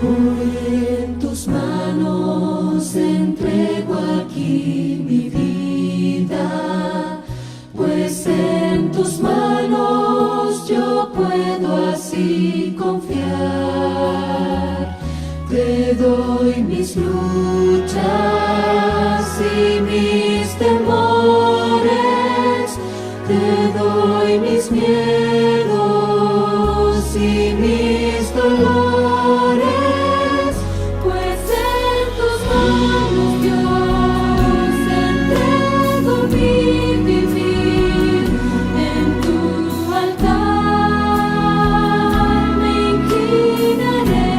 Hoy en tus manos entrego aquí mi vida, pues en tus manos yo puedo así confiar. Te doy mis luchas y mis temores, te doy mis miedos y mis dolores, pues en tus manos Dios entrego mi vivir, en tu altar me inclinaré.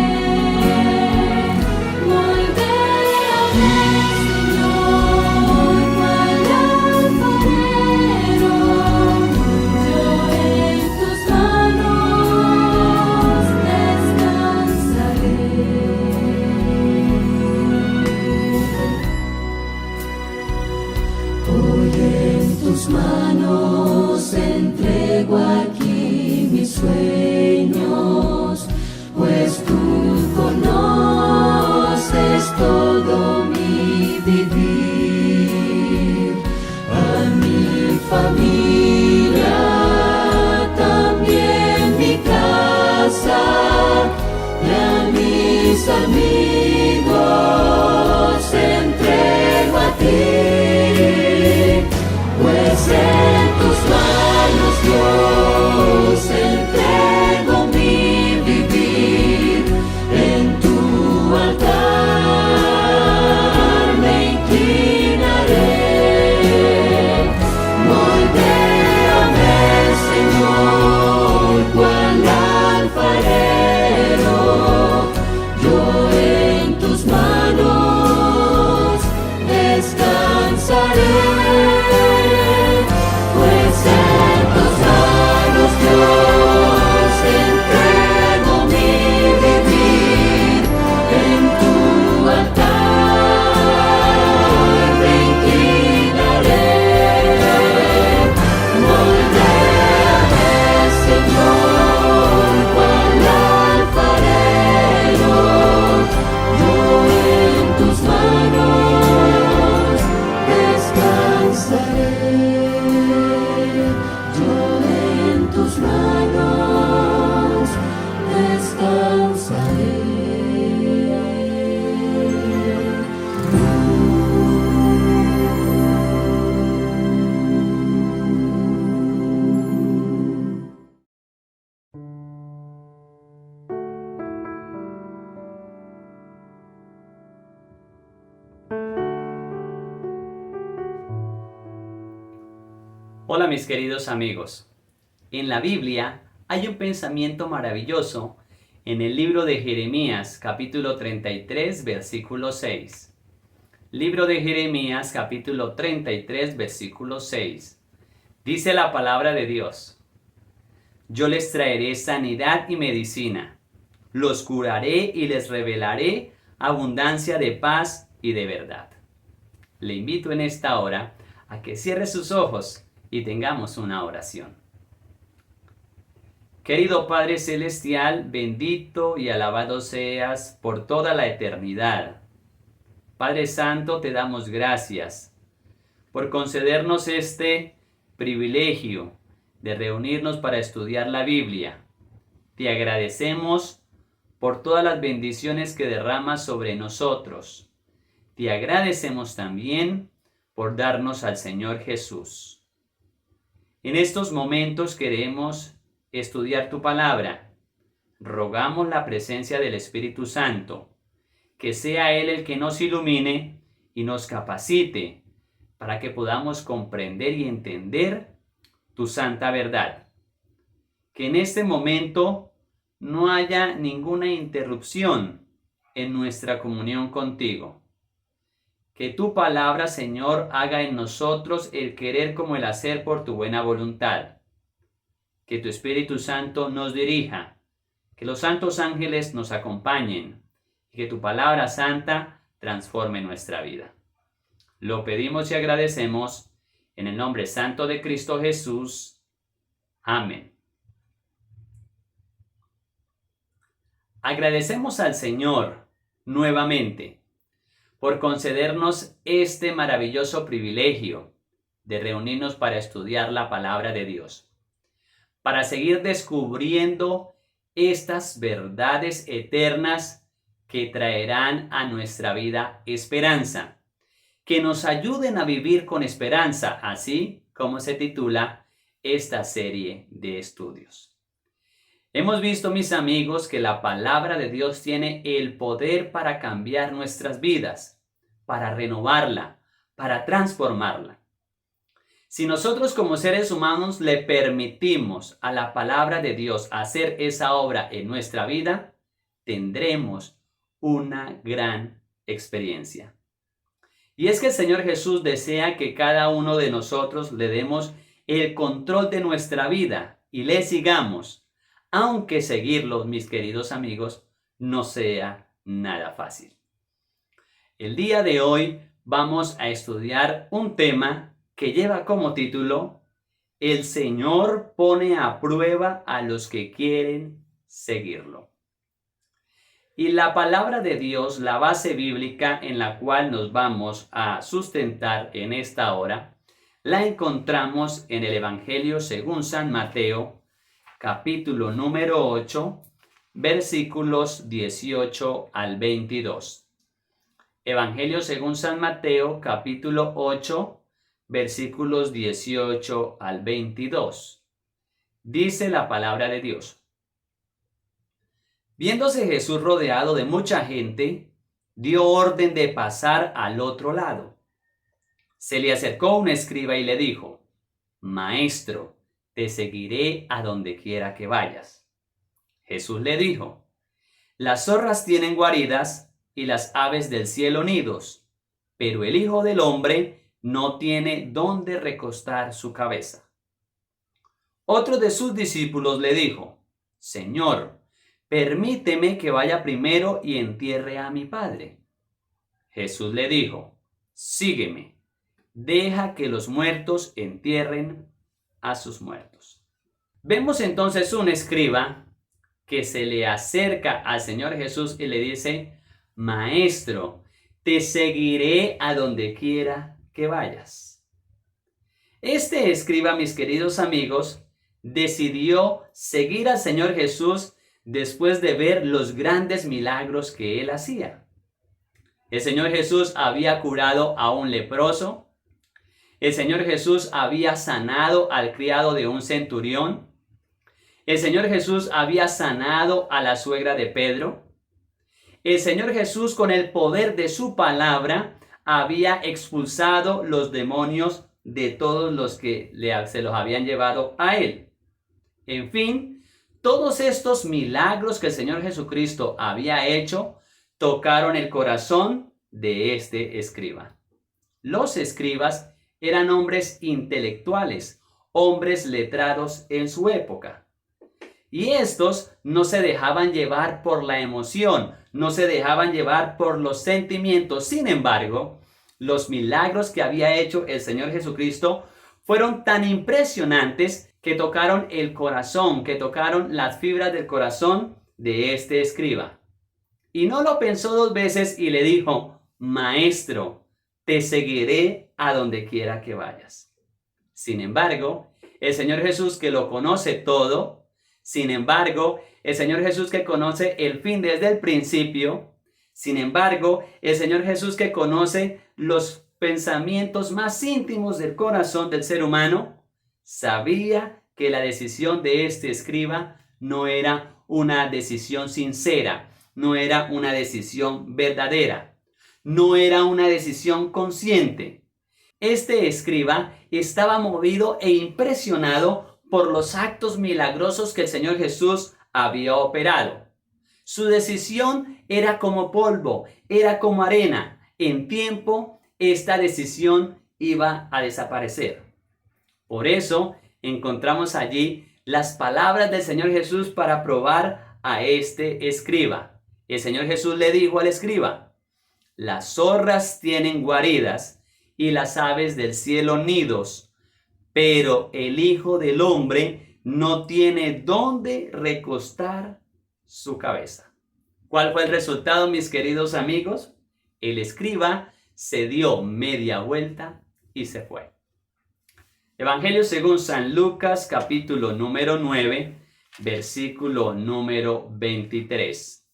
Moldéame, Señor, cual alfarero, yo en tus manos descansaré. Hoy en tus manos entrego aquí mis sueños, pues tú conoces todo mi vivir. A mi familia, también mi casa, y a mis amigos entrego a ti, pues en tus manos Dios entrego mi vivir, en tu altar me inclinaré. Moldéame, Señor, cual alfarero, yo en tus manos descansaré, pues en tus manos Dios entrego mi vivir, en tu altar me inclinaré. Moldéame, Señor, cual alfarero, yo en tus manos descansaré. Yo en tus manos descansaré. Hola mis queridos amigos. En la Biblia hay un pensamiento maravilloso en el libro de Jeremías, capítulo 33, versículo 6. Libro de Jeremías, capítulo 33, versículo 6. Dice la palabra de Dios: Yo les traeré sanidad y medicina, los curaré y les revelaré abundancia de paz y de verdad. Le invito en esta hora a que cierre sus ojos y tengamos una oración. Querido Padre Celestial, bendito y alabado seas por toda la eternidad. Padre Santo, te damos gracias por concedernos este privilegio de reunirnos para estudiar la Biblia. Te agradecemos por todas las bendiciones que derramas sobre nosotros. Te agradecemos también por darnos al Señor Jesús. En estos momentos queremos estudiar tu palabra. Rogamos la presencia del Espíritu Santo, que sea Él el que nos ilumine y nos capacite para que podamos comprender y entender tu santa verdad. Que en este momento no haya ninguna interrupción en nuestra comunión contigo. Que tu palabra, Señor, haga en nosotros el querer como el hacer por tu buena voluntad. Que tu Espíritu Santo nos dirija, que los santos ángeles nos acompañen y que tu palabra santa transforme nuestra vida. Lo pedimos y agradecemos en el nombre santo de Cristo Jesús. Amén. Agradecemos al Señor nuevamente por concedernos este maravilloso privilegio de reunirnos para estudiar la palabra de Dios, para seguir descubriendo estas verdades eternas que traerán a nuestra vida esperanza, que nos ayuden a vivir con esperanza, así como se titula esta serie de estudios. Hemos visto, mis amigos, que la palabra de Dios tiene el poder para cambiar nuestras vidas, para renovarla, para transformarla. Si nosotros como seres humanos le permitimos a la palabra de Dios hacer esa obra en nuestra vida, tendremos una gran experiencia. Y es que el Señor Jesús desea que cada uno de nosotros le demos el control de nuestra vida y le sigamos, aunque seguirlo, mis queridos amigos, no sea nada fácil. El día de hoy vamos a estudiar un tema que lleva como título: El Señor pone a prueba a los que quieren seguirlo. Y la palabra de Dios, la base bíblica en la cual nos vamos a sustentar en esta hora, la encontramos en el Evangelio según San Mateo, capítulo número 8, versículos 18 al 22. Evangelio según San Mateo, capítulo 8, versículos 18 al 22. Dice la palabra de Dios: Viéndose Jesús rodeado de mucha gente, dio orden de pasar al otro lado. Se le acercó un escriba y le dijo: Maestro, te seguiré a donde quiera que vayas. Jesús le dijo: Las zorras tienen guaridas y las aves del cielo nidos, pero el Hijo del Hombre no tiene dónde recostar su cabeza. Otro de sus discípulos le dijo: Señor, permíteme que vaya primero y entierre a mi padre. Jesús le dijo: Sígueme, deja que los muertos entierren a sus muertos. Vemos entonces un escriba que se le acerca al Señor Jesús y le dice: Maestro, te seguiré a donde quiera que vayas. Este escriba, mis queridos amigos, decidió seguir al Señor Jesús después de ver los grandes milagros que él hacía. El Señor Jesús había curado a un leproso. El Señor Jesús había sanado al criado de un centurión. El Señor Jesús había sanado a la suegra de Pedro. El Señor Jesús, con el poder de su palabra, había expulsado los demonios de todos los que se los habían llevado a él. En fin, todos estos milagros que el Señor Jesucristo había hecho tocaron el corazón de este escriba. Los escribas eran hombres intelectuales, hombres letrados en su época. Y estos no se dejaban llevar por la emoción, no se dejaban llevar por los sentimientos. Sin embargo, los milagros que había hecho el Señor Jesucristo fueron tan impresionantes que tocaron el corazón, que tocaron las fibras del corazón de este escriba. Y no lo pensó dos veces y le dijo: Maestro, te seguiré a donde quiera que vayas. Sin embargo, el Señor Jesús, que lo conoce todo, sin embargo, el Señor Jesús que conoce el fin desde el principio, sin embargo, el Señor Jesús que conoce los pensamientos más íntimos del corazón del ser humano, sabía que la decisión de este escriba no era una decisión sincera, no era una decisión verdadera, no era una decisión consciente. Este escriba estaba movido e impresionado por los actos milagrosos que el Señor Jesús había operado. Su decisión era como polvo, era como arena. En tiempo, esta decisión iba a desaparecer. Por eso encontramos allí las palabras del Señor Jesús para probar a este escriba. El Señor Jesús le dijo al escriba: Las zorras tienen guaridas y las aves del cielo nidos, pero el Hijo del Hombre no tiene dónde recostar su cabeza. ¿Cuál fue el resultado, mis queridos amigos? El escriba se dio media vuelta y se fue. Evangelio según San Lucas, capítulo número 9, versículo número 23.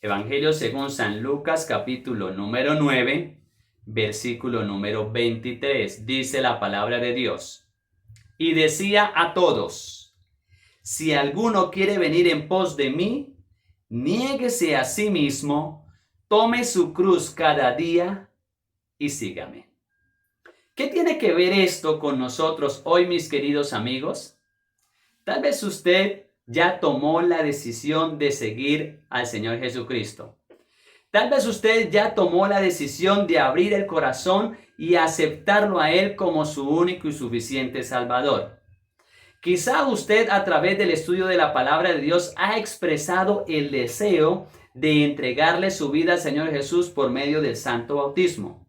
Evangelio según San Lucas, capítulo número 9, versículo número 23. Dice la palabra de Dios. Y decía a todos: si alguno quiere venir en pos de mí, niéguese a sí mismo, tome su cruz cada día y sígame. ¿Qué tiene que ver esto con nosotros hoy, mis queridos amigos? Tal vez usted ya tomó la decisión de seguir al Señor Jesucristo. Tal vez usted ya tomó la decisión de abrir el corazón y aceptarlo a Él como su único y suficiente Salvador. Quizá usted, a través del estudio de la palabra de Dios, ha expresado el deseo de entregarle su vida al Señor Jesús por medio del santo bautismo.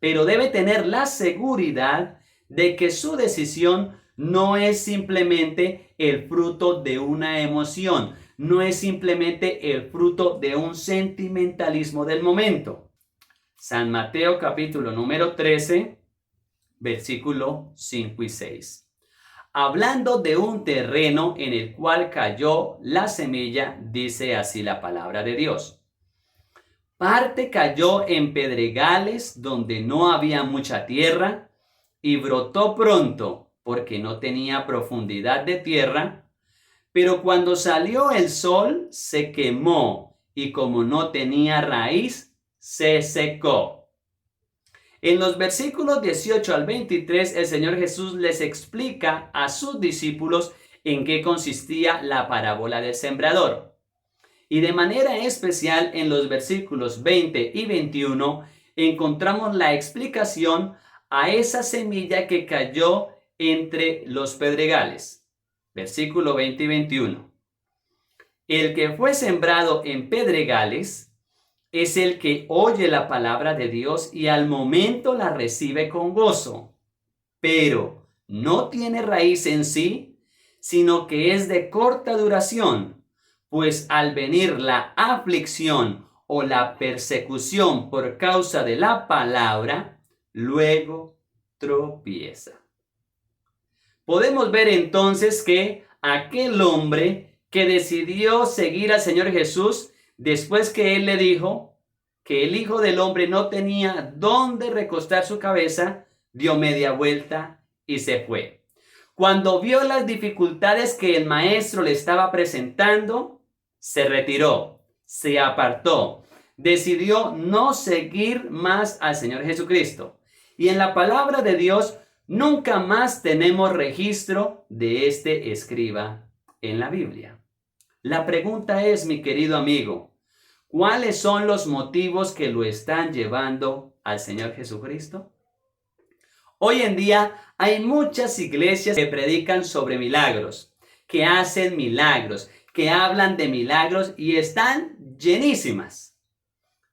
Pero debe tener la seguridad de que su decisión no es simplemente el fruto de una emoción, no es simplemente el fruto de un sentimentalismo del momento. San Mateo capítulo número 13, versículo 5 y 6. Hablando de un terreno en el cual cayó la semilla, dice así la palabra de Dios. Parte cayó en pedregales donde no había mucha tierra y brotó pronto porque no tenía profundidad de tierra, pero cuando salió el sol se quemó y como no tenía raíz, se secó. En los versículos 18 al 23, el Señor Jesús les explica a sus discípulos en qué consistía la parábola del sembrador. Y de manera especial en los versículos 20 y 21 encontramos la explicación a esa semilla que cayó entre los pedregales. Versículo 20 y 21. El que fue sembrado en pedregales es el que oye la palabra de Dios y al momento la recibe con gozo, pero no tiene raíz en sí, sino que es de corta duración. Pues al venir la aflicción o la persecución por causa de la palabra, luego tropieza. Podemos ver entonces que aquel hombre que decidió seguir al Señor Jesús, después que Él le dijo que el Hijo del Hombre no tenía dónde recostar su cabeza, dio media vuelta y se fue. Cuando vio las dificultades que el maestro le estaba presentando, se retiró, se apartó, decidió no seguir más al Señor Jesucristo. Y en la palabra de Dios nunca más tenemos registro de este escriba en la Biblia. La pregunta es, mi querido amigo, ¿cuáles son los motivos que lo están llevando al Señor Jesucristo? Hoy en día hay muchas iglesias que predican sobre milagros, que hacen milagros, que hablan de milagros y están llenísimas.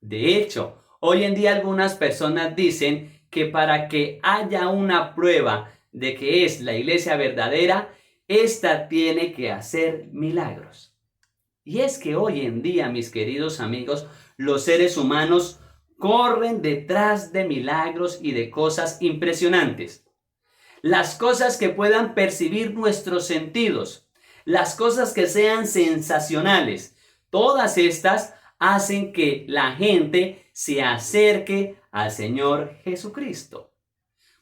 De hecho, hoy en día algunas personas dicen que para que haya una prueba de que es la iglesia verdadera, ésta tiene que hacer milagros. Y es que hoy en día, mis queridos amigos, los seres humanos corren detrás de milagros y de cosas impresionantes. Las cosas que puedan percibir nuestros sentidos, las cosas que sean sensacionales, todas estas hacen que la gente se acerque al Señor Jesucristo.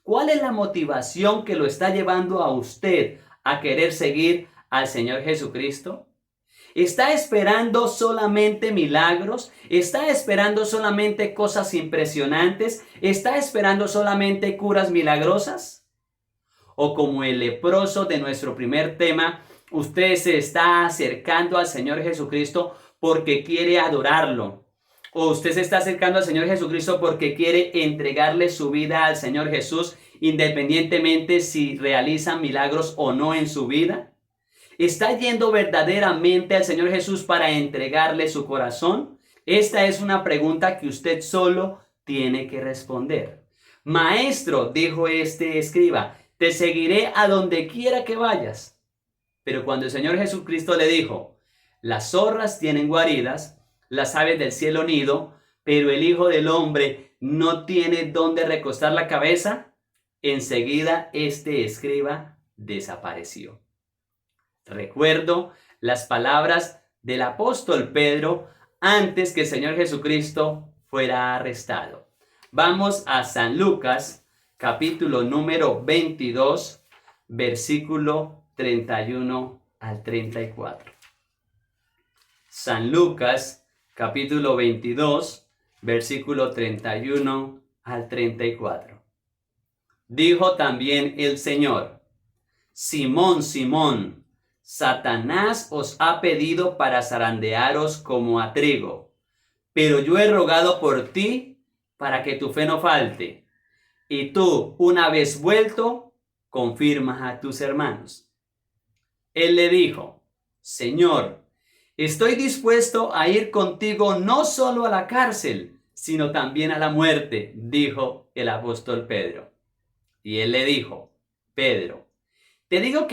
¿Cuál es la motivación que lo está llevando a usted a querer seguir al Señor Jesucristo? ¿Está esperando solamente milagros? ¿Está esperando solamente cosas impresionantes? ¿Está esperando solamente curas milagrosas? O como el leproso de nuestro primer tema, usted se está acercando al Señor Jesucristo porque quiere adorarlo. O usted se está acercando al Señor Jesucristo porque quiere entregarle su vida al Señor Jesús, independientemente si realiza milagros o no en su vida. ¿Está yendo verdaderamente al Señor Jesús para entregarle su corazón? Esta es una pregunta que usted solo tiene que responder. Maestro, dijo este escriba, te seguiré a donde quiera que vayas. Pero cuando el Señor Jesucristo le dijo, Las zorras tienen guaridas, las aves del cielo nido, pero el Hijo del Hombre no tiene dónde recostar la cabeza. Enseguida este escriba desapareció. Recuerdo las palabras del apóstol Pedro antes que el Señor Jesucristo fuera arrestado. Vamos a San Lucas, capítulo número 22, versículo 31 al 34. San Lucas, capítulo 22, versículo 31 al 34. Dijo también el Señor: Simón, Simón, Satanás os ha pedido para zarandearos como a trigo, pero yo he rogado por ti para que tu fe no falte, y tú, una vez vuelto, confirmas a tus hermanos. Él le dijo: Señor, estoy dispuesto a ir contigo no solo a la cárcel, sino también a la muerte, dijo el apóstol Pedro. Y él le dijo: Pedro, te digo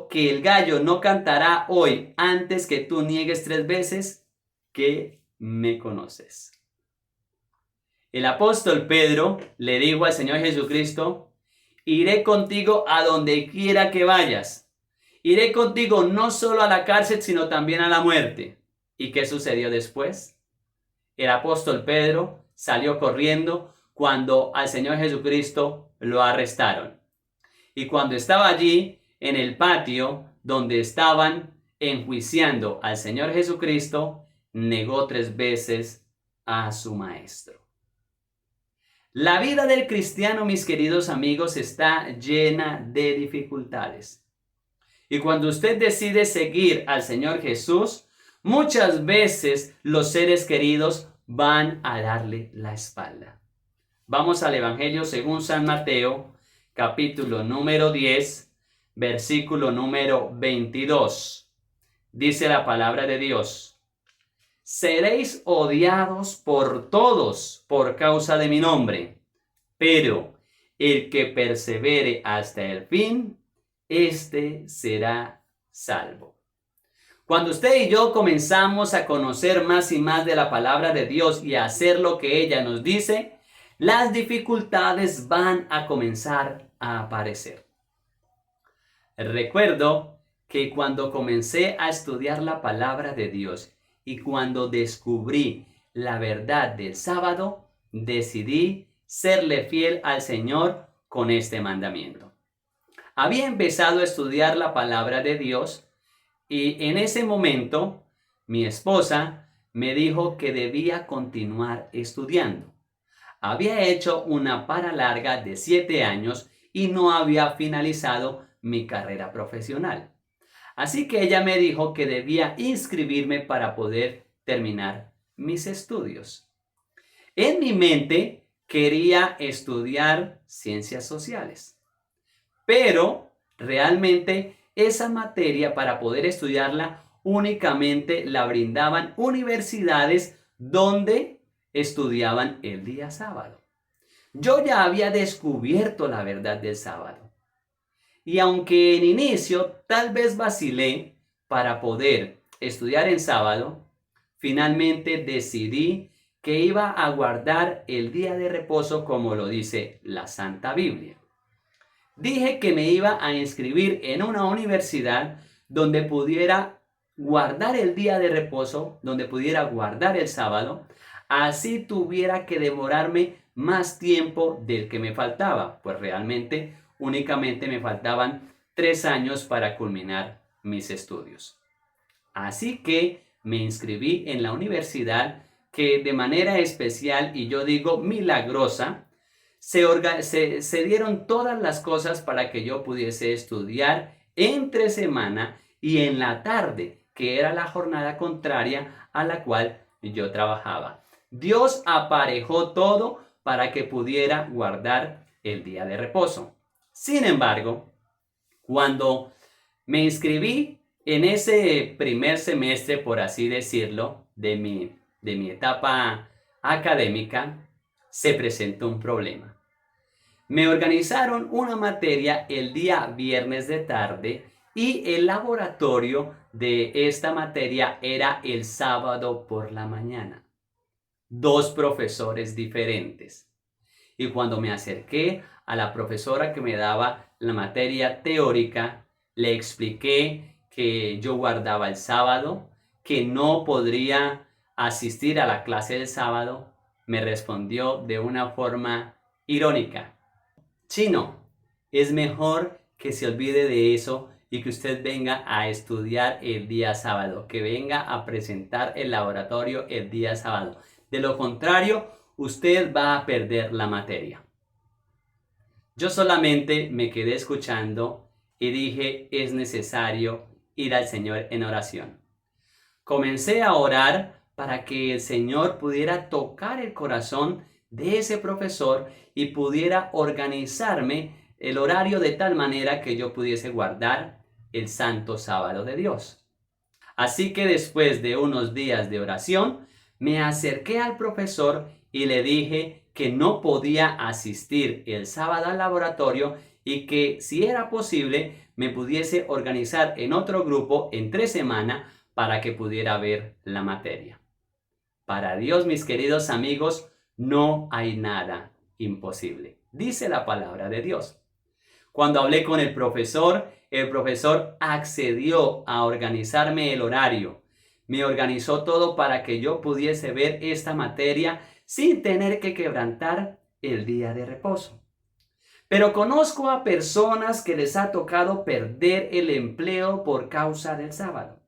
que el gallo no cantará hoy antes que tú niegues 3 veces que me conoces. El apóstol Pedro le dijo al Señor Jesucristo: iré contigo a donde quiera que vayas. Iré contigo no solo a la cárcel, sino también a la muerte. ¿Y qué sucedió después? El apóstol Pedro salió corriendo cuando al Señor Jesucristo lo arrestaron. Y cuando estaba allí, en el patio donde estaban enjuiciando al Señor Jesucristo, negó 3 veces a su maestro. La vida del cristiano, mis queridos amigos, está llena de dificultades. Y cuando usted decide seguir al Señor Jesús, muchas veces los seres queridos van a darle la espalda. Vamos al Evangelio según San Mateo, capítulo número 10, versículo número 22. Dice la palabra de Dios: seréis odiados por todos por causa de mi nombre, pero el que persevere hasta el fin, este será salvo. Cuando usted y yo comenzamos a conocer más y más de la palabra de Dios y a hacer lo que ella nos dice, las dificultades van a comenzar a aparecer. Recuerdo que cuando comencé a estudiar la palabra de Dios y cuando descubrí la verdad del sábado, decidí serle fiel al Señor con este mandamiento. Había empezado a estudiar la palabra de Dios y en ese momento mi esposa me dijo que debía continuar estudiando. Había hecho una para larga de 7 años y no había finalizado mi carrera profesional. Así que ella me dijo que debía inscribirme para poder terminar mis estudios. En mi mente quería estudiar ciencias sociales, pero realmente esa materia, para poder estudiarla, únicamente la brindaban universidades donde estudiaban el día sábado. Yo ya había descubierto la verdad del sábado. Y aunque en inicio tal vez vacilé para poder estudiar en sábado, finalmente decidí que iba a guardar el día de reposo como lo dice la Santa Biblia. Dije que me iba a inscribir en una universidad donde pudiera guardar el día de reposo, donde pudiera guardar el sábado, así tuviera que demorarme más tiempo del que me faltaba, pues realmente únicamente me faltaban 3 años para culminar mis estudios. Así que me inscribí en la universidad que de manera especial, y yo digo milagrosa, se dieron todas las cosas para que yo pudiese estudiar entre semana y en la tarde, que era la jornada contraria a la cual yo trabajaba. Dios aparejó todo para que pudiera guardar el día de reposo. Sin embargo, cuando me inscribí en ese primer semestre, por así decirlo, de mi etapa académica, se presentó un problema. Me organizaron una materia el día viernes de tarde Y el laboratorio de esta materia era el sábado por la mañana. 2 profesores diferentes. Y cuando me acerqué a la profesora que me daba la materia teórica, le expliqué que yo guardaba el sábado, que no podría asistir a la clase del sábado. Me respondió de una forma irónica: Chino, es mejor que se olvide de eso y que usted venga a estudiar el día sábado, que venga a presentar el laboratorio el día sábado. De lo contrario, usted va a perder la materia. Yo solamente me quedé escuchando y dije, es necesario ir al Señor en oración. Comencé a orar para que el Señor pudiera tocar el corazón de ese profesor y pudiera organizarme el horario de tal manera que yo pudiese guardar el santo sábado de Dios. Así que después de unos días de oración, me acerqué al profesor y le dije que no podía asistir el sábado al laboratorio y que si era posible me pudiese organizar en otro grupo entre semana para que pudiera ver la materia. Para Dios, mis queridos amigos, no hay nada imposible. Dice la palabra de Dios. Cuando hablé con el profesor accedió a organizarme el horario. Me organizó todo para que yo pudiese ver esta materia sin tener que quebrantar el día de reposo. Pero conozco a personas que les ha tocado perder el empleo por causa del sábado.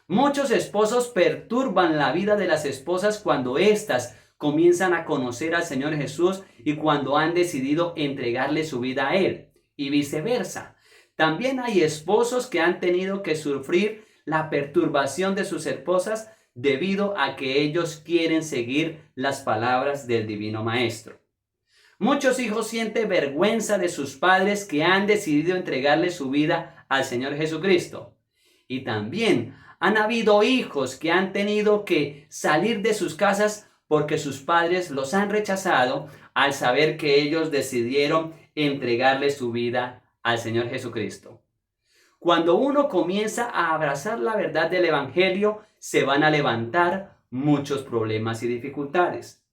Muchos esposos perturban la vida de las esposas cuando éstas comienzan a conocer al Señor Jesús y cuando han decidido entregarle su vida a Él, y viceversa. También hay esposos que han tenido que sufrir la perturbación de sus esposas debido a que ellos quieren seguir las palabras del Divino Maestro. Muchos hijos sienten vergüenza de sus padres que han decidido entregarle su vida al Señor Jesucristo. Y también han habido hijos que han tenido que salir de sus casas porque sus padres los han rechazado al saber que ellos decidieron entregarle su vida al Señor Jesucristo. Cuando uno comienza a abrazar la verdad del Evangelio, se van a levantar muchos problemas y dificultades.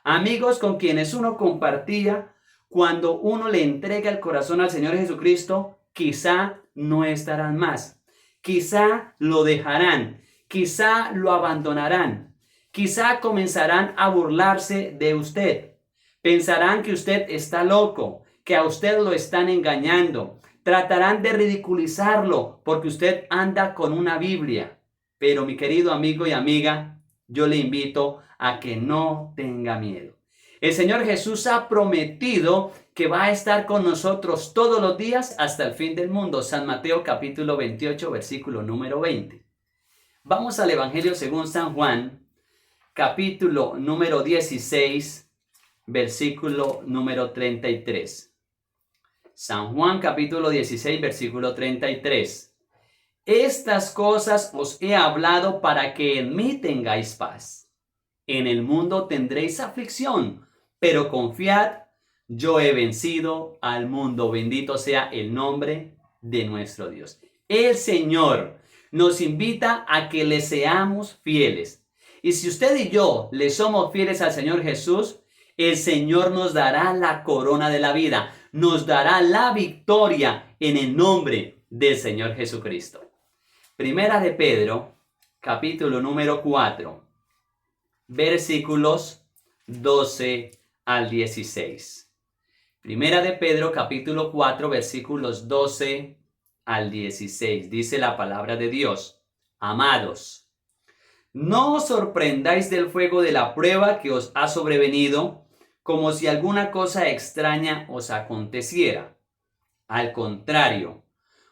Amigos con quienes uno compartía, cuando uno le entrega el corazón al Señor Jesucristo, quizá no estarán más. Quizá lo dejarán, quizá lo abandonarán, quizá comenzarán a burlarse de usted. Pensarán que usted está loco, que a usted lo están engañando. Tratarán de ridiculizarlo porque usted anda con una Biblia. Pero mi querido amigo y amiga, yo le invito a que no tenga miedo. El Señor Jesús ha prometido que va a estar con nosotros todos los días hasta el fin del mundo. San Mateo capítulo 28, versículo número 20. Vamos al Evangelio según San Juan, capítulo número 16, versículo número 33. San Juan capítulo 16, versículo 33. Estas cosas os he hablado para que en mí tengáis paz. En el mundo tendréis aflicción, pero confiad, yo he vencido al mundo. Bendito sea el nombre de nuestro Dios. El Señor nos invita a que le seamos fieles. Y si usted y yo le somos fieles al Señor Jesús, el Señor nos dará la corona de la vida, nos dará la victoria en el nombre del Señor Jesucristo. Primera de Pedro, capítulo número 4, versículos 12 al 16. Primera de Pedro, capítulo 4, versículos 12 al 16. Dice la palabra de Dios: Amados, no os sorprendáis del fuego de la prueba que os ha sobrevenido, como si alguna cosa extraña os aconteciera. Al contrario,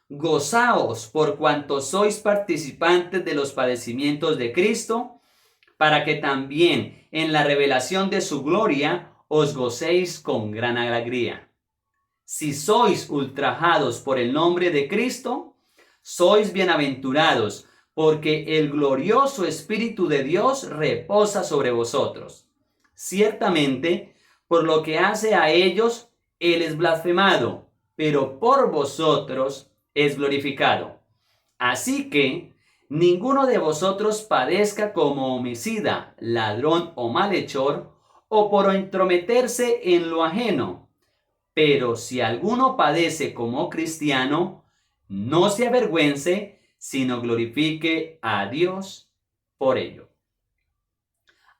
gozaos por cuanto sois participantes de los padecimientos de Cristo, para que también en la revelación de su gloria os gocéis con gran alegría. Si sois ultrajados por el nombre de Cristo, sois bienaventurados, porque el glorioso Espíritu de Dios reposa sobre vosotros. Ciertamente, por lo que hace a ellos, Él es blasfemado, pero por vosotros es glorificado. Así que ninguno de vosotros padezca como homicida, ladrón o malhechor, o por entrometerse en lo ajeno. Pero si alguno padece como cristiano, no se avergüence, sino glorifique a Dios por ello.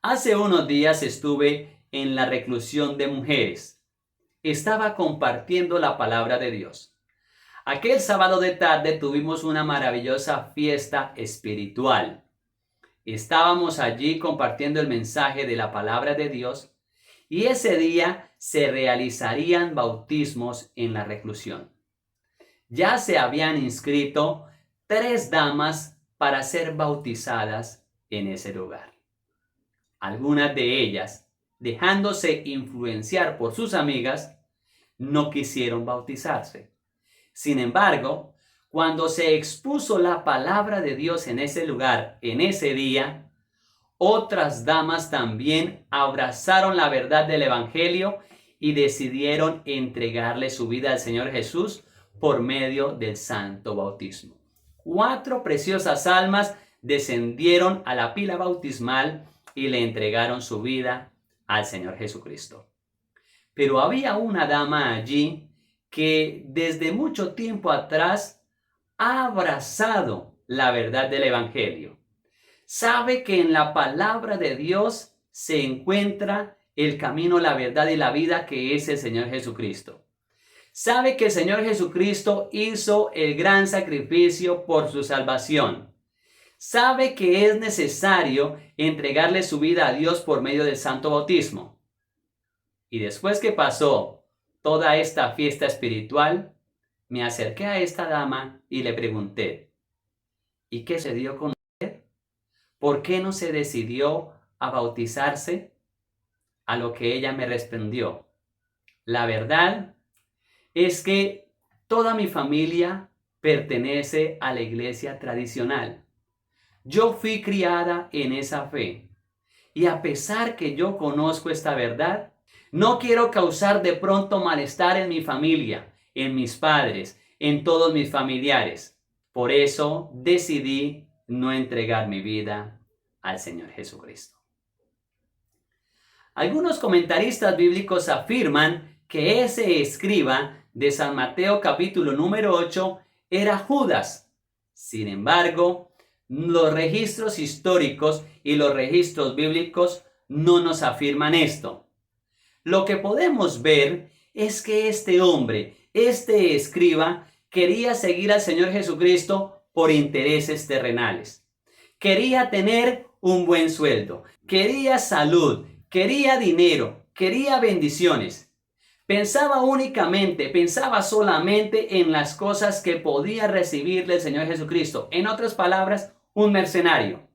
Hace unos días estuve en la reclusión de mujeres. Estaba compartiendo la palabra de Dios. Aquel sábado de tarde tuvimos una maravillosa fiesta espiritual. Estábamos allí compartiendo el mensaje de la palabra de Dios y ese día se realizarían bautismos en la reclusión. Ya se habían inscrito 3 damas para ser bautizadas en ese lugar. Algunas de ellas, dejándose influenciar por sus amigas, no quisieron bautizarse. Sin embargo, cuando se expuso la palabra de Dios en ese lugar, en ese día, otras damas también abrazaron la verdad del Evangelio y decidieron entregarle su vida al Señor Jesús por medio del santo bautismo. 4 preciosas almas descendieron a la pila bautismal y le entregaron su vida al Señor Jesucristo. Pero había una dama allí que desde mucho tiempo atrás ha abrazado la verdad del Evangelio. Sabe que en la palabra de Dios se encuentra el camino, la verdad y la vida, que es el Señor Jesucristo. Sabe que el Señor Jesucristo hizo el gran sacrificio por su salvación. Sabe que es necesario entregarle su vida a Dios por medio del santo bautismo. Y después que pasó toda esta fiesta espiritual, me acerqué a esta dama y le pregunté, ¿y qué sucedió con usted? ¿Por qué no se decidió a bautizarse? A lo que ella me respondió, la verdad es que toda mi familia pertenece a la iglesia tradicional. Yo fui criada en esa fe y a pesar que yo conozco esta verdad, no quiero causar de pronto malestar en mi familia, en mis padres, en todos mis familiares. Por eso decidí no entregar mi vida al Señor Jesucristo. Algunos comentaristas bíblicos afirman que ese escriba de San Mateo capítulo número 8 era Judas. Sin embargo, los registros históricos y los registros bíblicos no nos afirman esto. Lo que podemos ver es que este hombre, este escriba, quería seguir al Señor Jesucristo por intereses terrenales. Quería tener un buen sueldo, quería salud, quería dinero, quería bendiciones. Pensaba solamente en las cosas que podía recibirle el Señor Jesucristo. En otras palabras, un mercenario.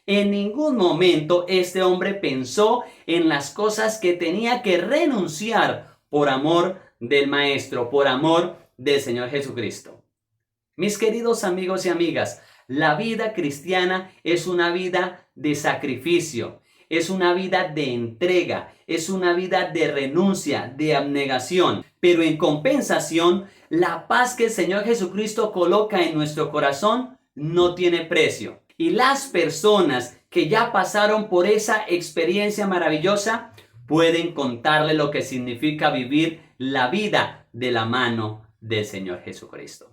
En ningún momento este hombre pensó en las cosas que tenía que renunciar por amor del Maestro, por amor del Señor Jesucristo. Mis queridos amigos y amigas, la vida cristiana es una vida de sacrificio, es una vida de entrega, es una vida de renuncia, de abnegación. Pero en compensación, la paz que el Señor Jesucristo coloca en nuestro corazón no tiene precio. Y las personas que ya pasaron por esa experiencia maravillosa pueden contarle lo que significa vivir la vida de la mano del Señor Jesucristo.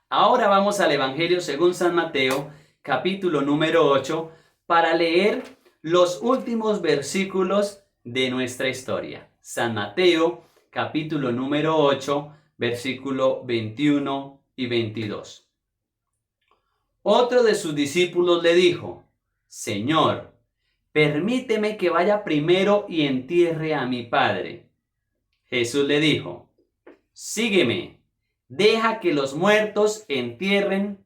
Ahora vamos al Evangelio según San Mateo, capítulo número 8, para leer los últimos versículos de nuestra historia. San Mateo, capítulo número 8, versículo 21 y 22. Otro de sus discípulos le dijo, Señor, permíteme que vaya primero y entierre a mi padre. Jesús le dijo, sígueme, deja que los muertos entierren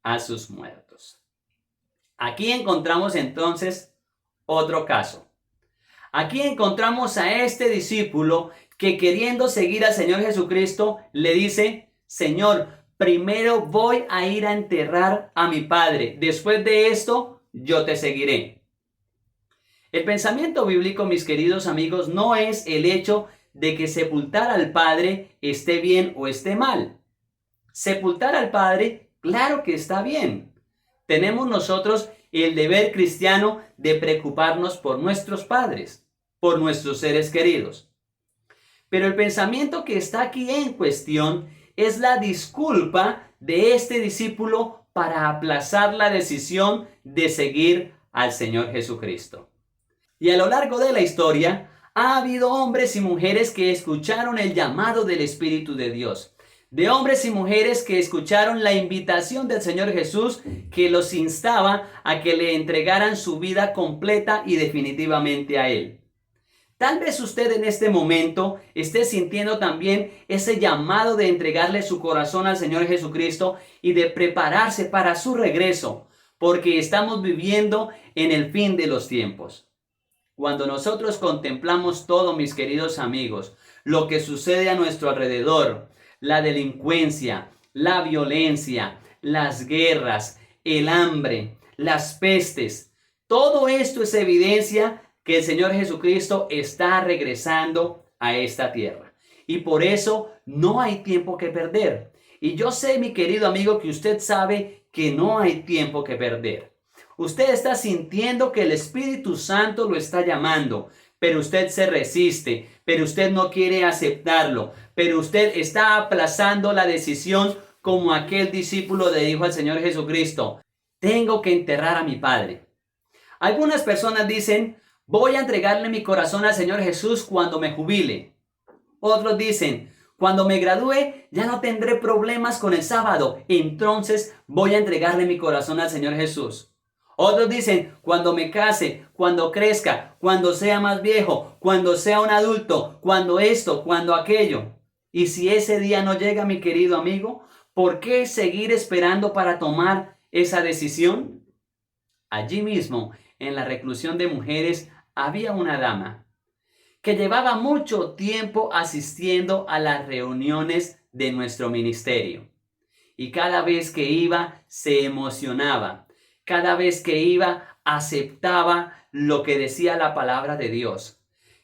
a sus muertos. Aquí encontramos entonces otro caso. Aquí encontramos a este discípulo que queriendo seguir al Señor Jesucristo le dice, Señor, primero voy a ir a enterrar a mi padre. Después de esto, yo te seguiré. El pensamiento bíblico, mis queridos amigos, no es el hecho de que sepultar al padre esté bien o esté mal, Sepultar al padre, claro que está bien. Tenemos nosotros el deber cristiano de preocuparnos por nuestros padres, por nuestros seres queridos. Pero el pensamiento que está aquí en cuestión es la disculpa de este discípulo para aplazar la decisión de seguir al Señor Jesucristo. Y a lo largo de la historia, ha habido hombres y mujeres que escucharon el llamado del Espíritu de Dios. De hombres y mujeres que escucharon la invitación del Señor Jesús que los instaba a que le entregaran su vida completa y definitivamente a Él. Tal vez usted en este momento esté sintiendo también ese llamado de entregarle su corazón al Señor Jesucristo y de prepararse para su regreso, porque estamos viviendo en el fin de los tiempos. Cuando nosotros contemplamos todo, mis queridos amigos, lo que sucede a nuestro alrededor, la delincuencia, la violencia, las guerras, el hambre, las pestes, todo esto es evidencia que el Señor Jesucristo está regresando a esta tierra. Y por eso no hay tiempo que perder. Y yo sé, mi querido amigo, que usted sabe que no hay tiempo que perder. Usted está sintiendo que el Espíritu Santo lo está llamando, pero usted se resiste, pero usted no quiere aceptarlo, pero usted está aplazando la decisión como aquel discípulo le dijo al Señor Jesucristo: tengo que enterrar a mi padre. Algunas personas dicen: voy a entregarle mi corazón al Señor Jesús cuando me jubile. Otros dicen: cuando me gradúe ya no tendré problemas con el sábado, entonces voy a entregarle mi corazón al Señor Jesús. Otros dicen: cuando me case, cuando crezca, cuando sea más viejo, cuando sea un adulto, cuando esto, cuando aquello. Y si ese día no llega, mi querido amigo, ¿por qué seguir esperando para tomar esa decisión? Allí mismo, en la reclusión de mujeres, había una dama que llevaba mucho tiempo asistiendo a las reuniones de nuestro ministerio. Y cada vez que iba, se emocionaba. Cada vez que iba, aceptaba lo que decía la palabra de Dios.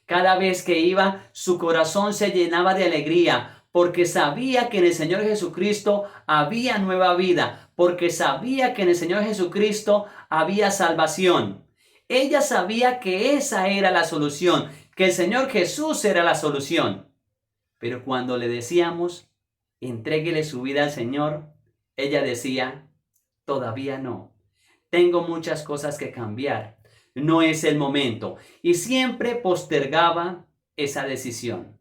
Cada vez que iba, su corazón se llenaba de alegría, porque sabía que en el Señor Jesucristo había nueva vida, porque sabía que en el Señor Jesucristo había salvación. Ella sabía que esa era la solución, que el Señor Jesús era la solución. Pero cuando le decíamos: entréguele su vida al Señor, ella decía: todavía no. Tengo muchas cosas que cambiar. No es el momento. Y siempre postergaba esa decisión.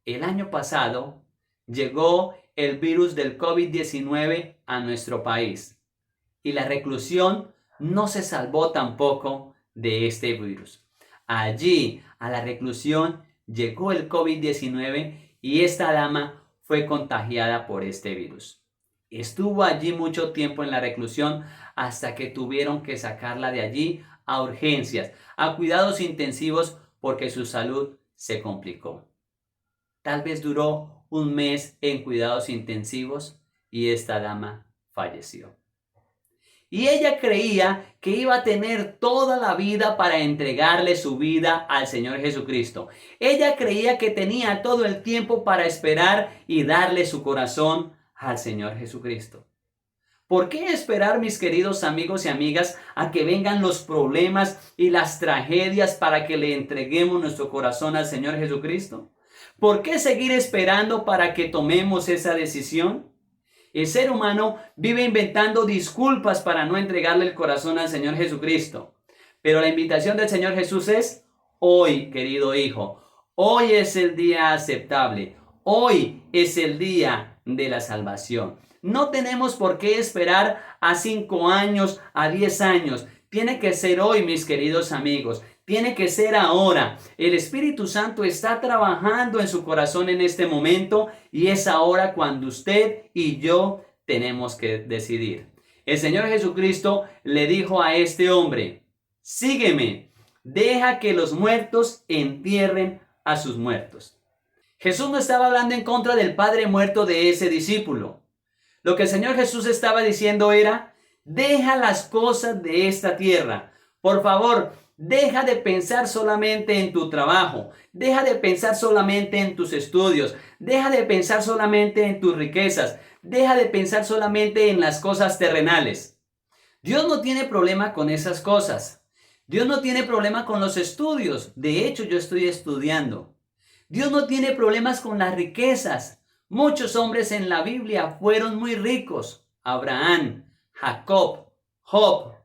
El año pasado llegó el virus del COVID-19 a nuestro país. Y la reclusión no se salvó tampoco de este virus. Allí, a la reclusión, llegó el COVID-19 y esta dama fue contagiada por este virus. Estuvo allí mucho tiempo en la reclusión hasta que tuvieron que sacarla de allí a urgencias, a cuidados intensivos, porque su salud se complicó. Tal vez duró un mes en cuidados intensivos y esta dama falleció. Y ella creía que iba a tener toda la vida para entregarle su vida al Señor Jesucristo. Ella creía que tenía todo el tiempo para esperar y darle su corazón al Señor Jesucristo. ¿Por qué esperar, mis queridos amigos y amigas, a que vengan los problemas y las tragedias para que le entreguemos nuestro corazón al Señor Jesucristo? ¿Por qué seguir esperando para que tomemos esa decisión? El ser humano vive inventando disculpas para no entregarle el corazón al Señor Jesucristo. Pero la invitación del Señor Jesús es: hoy, querido hijo, hoy es el día aceptable. Hoy es el día de la salvación. No tenemos por qué esperar a 5 años, a 10 años. Tiene que ser hoy, mis queridos amigos. Tiene que ser ahora. El Espíritu Santo está trabajando en su corazón en este momento y es ahora cuando usted y yo tenemos que decidir. El Señor Jesucristo le dijo a este hombre: sígueme, deja que los muertos entierren a sus muertos. Jesús no estaba hablando en contra del padre muerto de ese discípulo. Lo que el Señor Jesús estaba diciendo era: deja las cosas de esta tierra. Por favor, deja de pensar solamente en tu trabajo. Deja de pensar solamente en tus estudios. Deja de pensar solamente en tus riquezas. Deja de pensar solamente en las cosas terrenales. Dios no tiene problema con esas cosas. Dios no tiene problema con los estudios. De hecho, yo estoy estudiando. Dios no tiene problemas con las riquezas. Muchos hombres en la Biblia fueron muy ricos. Abraham, Jacob, Job.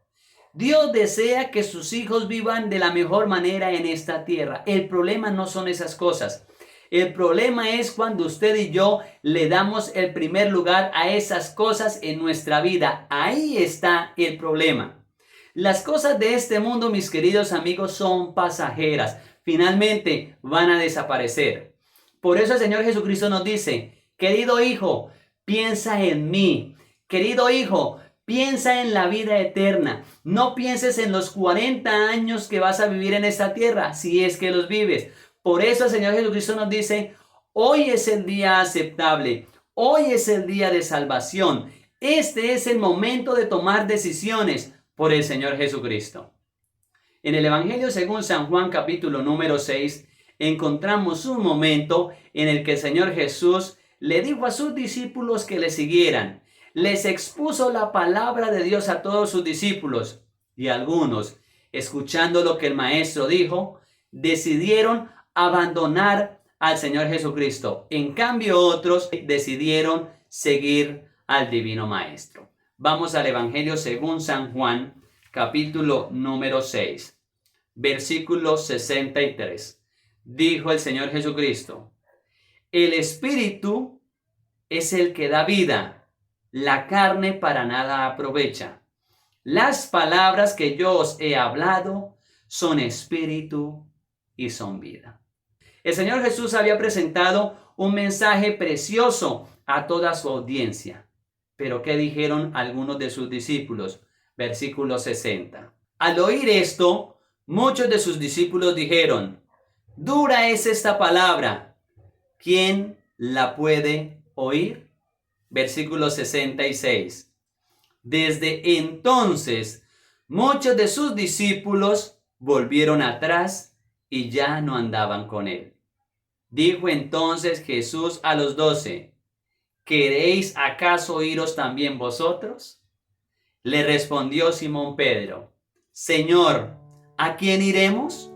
Dios desea que sus hijos vivan de la mejor manera en esta tierra. El problema no son esas cosas. El problema es cuando usted y yo le damos el primer lugar a esas cosas en nuestra vida. Ahí está el problema. Las cosas de este mundo, mis queridos amigos, son pasajeras. Finalmente van a desaparecer. Por eso el Señor Jesucristo nos dice, querido hijo, piensa en mí. Querido hijo, piensa en la vida eterna. No pienses en los 40 años que vas a vivir en esta tierra, si es que los vives. Por eso el Señor Jesucristo nos dice, hoy es el día aceptable, hoy es el día de salvación. Este es el momento de tomar decisiones por el Señor Jesucristo. En el Evangelio según San Juan capítulo número 6, encontramos un momento en el que el Señor Jesús le dijo a sus discípulos que le siguieran. Les expuso la palabra de Dios a todos sus discípulos y algunos, escuchando lo que el Maestro dijo, decidieron abandonar al Señor Jesucristo. En cambio, otros decidieron seguir al Divino Maestro. Vamos al Evangelio según San Juan, capítulo número 6, versículo 63. Dijo el Señor Jesucristo, el Espíritu es el que da vida, la carne para nada aprovecha. Las palabras que yo os he hablado son espíritu y son vida. El Señor Jesús había presentado un mensaje precioso a toda su audiencia. Pero ¿qué dijeron algunos de sus discípulos? Versículo 60. Al oír esto, muchos de sus discípulos dijeron, dura es esta palabra, ¿quién la puede oír? Versículo 66. Desde entonces, muchos de sus discípulos volvieron atrás y ya no andaban con él. Dijo entonces Jesús a los 12, ¿queréis acaso iros también vosotros? Le respondió Simón Pedro, Señor, ¿a quién iremos?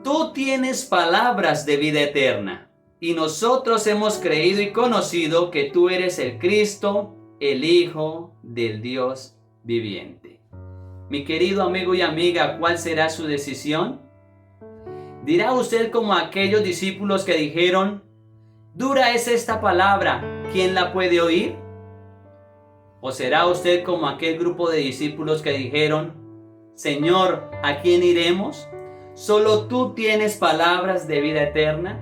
Tú tienes palabras de vida eterna, y nosotros hemos creído y conocido que tú eres el Cristo, el Hijo del Dios viviente. Mi querido amigo y amiga, ¿cuál será su decisión? ¿Dirá usted como aquellos discípulos que dijeron, dura es esta palabra, ¿quién la puede oír? ¿O será usted como aquel grupo de discípulos que dijeron, Señor, ¿a quién iremos? ¿Solo tú tienes palabras de vida eterna?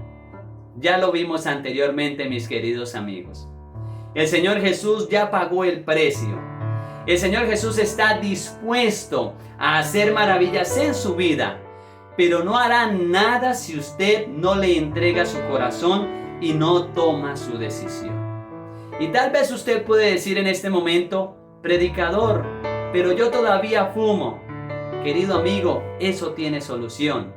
Ya lo vimos anteriormente, mis queridos amigos. El Señor Jesús ya pagó el precio. El Señor Jesús está dispuesto a hacer maravillas en su vida, pero no hará nada si usted no le entrega su corazón y no toma su decisión. Y tal vez usted puede decir en este momento, predicador, pero yo todavía fumo. Querido amigo, eso tiene solución.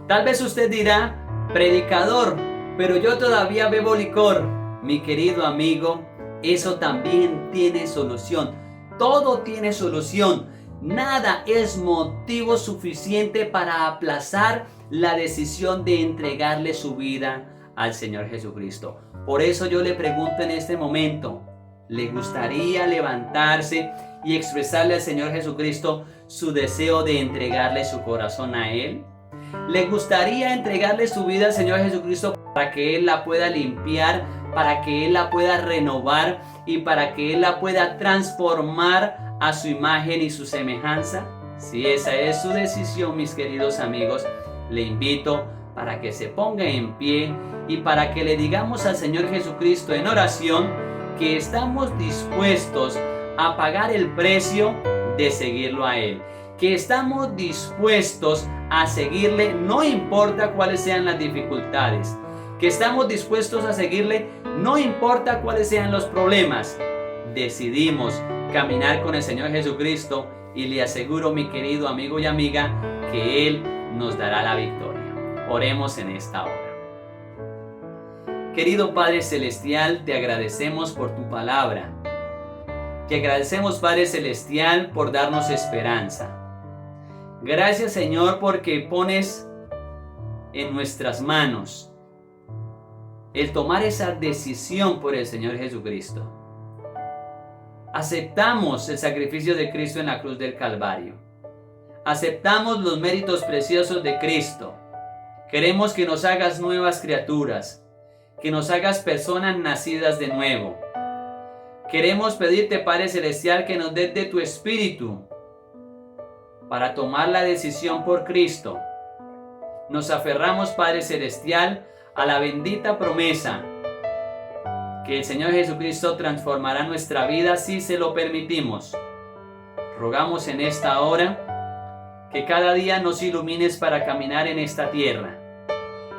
Tal vez usted dirá, predicador, pero yo todavía bebo licor. Mi querido amigo, eso también tiene solución. Todo tiene solución. Nada es motivo suficiente para aplazar la decisión de entregarle su vida al Señor Jesucristo. Por eso yo le pregunto en este momento, ¿le gustaría levantarse y expresarle al Señor Jesucristo su deseo de entregarle su corazón a Él? ¿Le gustaría entregarle su vida al Señor Jesucristo para que Él la pueda limpiar, para que Él la pueda renovar y para que Él la pueda transformar a su imagen y su semejanza? Si esa es su decisión, mis queridos amigos, le invito para que se ponga en pie y para que le digamos al Señor Jesucristo en oración que estamos dispuestos a pagar el precio de seguirlo a Él, que estamos dispuestos a seguirle no importa cuáles sean las dificultades, que estamos dispuestos a seguirle no importa cuáles sean los problemas. Decidimos caminar con el Señor Jesucristo y le aseguro, mi querido amigo y amiga, que Él nos dará la victoria. Oremos en esta hora. Querido Padre Celestial, te agradecemos por tu palabra. Te agradecemos, Padre Celestial, por darnos esperanza. Gracias, Señor, porque pones en nuestras manos el tomar esa decisión por el Señor Jesucristo. Aceptamos el sacrificio de Cristo en la cruz del Calvario. Aceptamos los méritos preciosos de Cristo. Queremos que nos hagas nuevas criaturas, que nos hagas personas nacidas de nuevo. Queremos pedirte, Padre Celestial, que nos des de tu Espíritu para tomar la decisión por Cristo. Nos aferramos, Padre Celestial, a la bendita promesa que el Señor Jesucristo transformará nuestra vida si se lo permitimos. Rogamos en esta hora que cada día nos ilumines para caminar en esta tierra.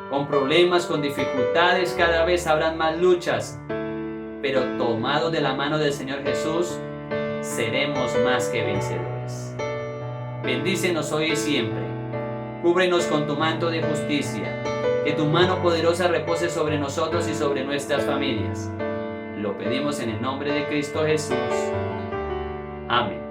Con problemas, con dificultades, cada vez habrán más luchas, pero tomados de la mano del Señor Jesús, seremos más que vencedores. Bendícenos hoy y siempre. Cúbrenos con tu manto de justicia. Que tu mano poderosa repose sobre nosotros y sobre nuestras familias. Lo pedimos en el nombre de Cristo Jesús. Amén.